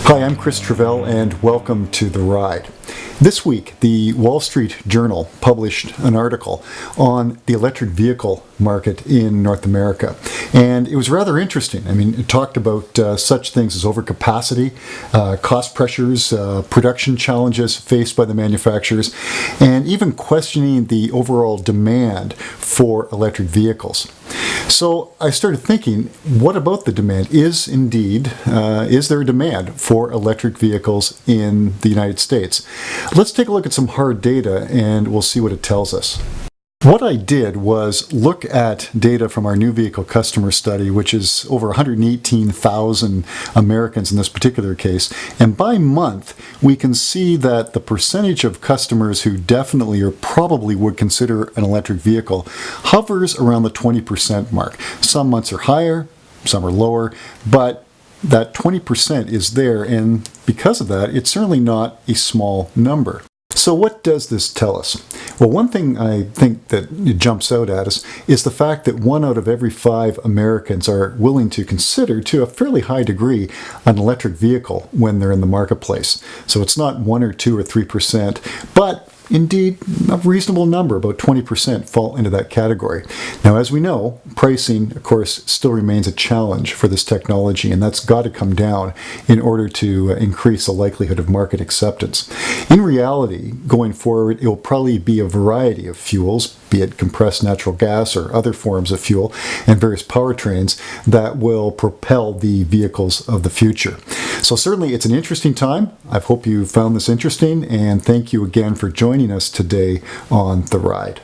Hi, I'm Chris Travell and welcome to The Ride. This week, the Wall Street Journal published an article on the electric vehicle market in North America. And it was rather interesting. I mean, it talked about such things as overcapacity, cost pressures, production challenges faced by the manufacturers, and even questioning the overall demand for electric vehicles. So I started thinking, what about the demand? Is there a demand for electric vehicles in the United States? Let's take a look at some hard data and we'll see what it tells us. What I did was look at data from our new vehicle customer study, which is over 118,000 Americans in this particular case. And by month, we can see that the percentage of customers who definitely or probably would consider an electric vehicle hovers around the 20% mark. Some months are higher, some are lower, but that 20% is there, and because of that, it's certainly not a small number. So what does this tell us? Well, one thing I think that it jumps out at us is the fact that 1 out of every 5 Americans are willing to consider, to a fairly high degree, an electric vehicle when they're in the marketplace. So it's not 1 or 2 or 3%, but indeed, a reasonable number, about 20%, fall into that category. Now, as we know, pricing, of course, still remains a challenge for this technology, and that's got to come down in order to increase the likelihood of market acceptance. In reality, going forward, it will probably be a variety of fuels, be it compressed natural gas or other forms of fuel, and various powertrains that will propel the vehicles of the future. So certainly it's an interesting time. I hope you found this interesting, and thank you again for joining us today on The Ride.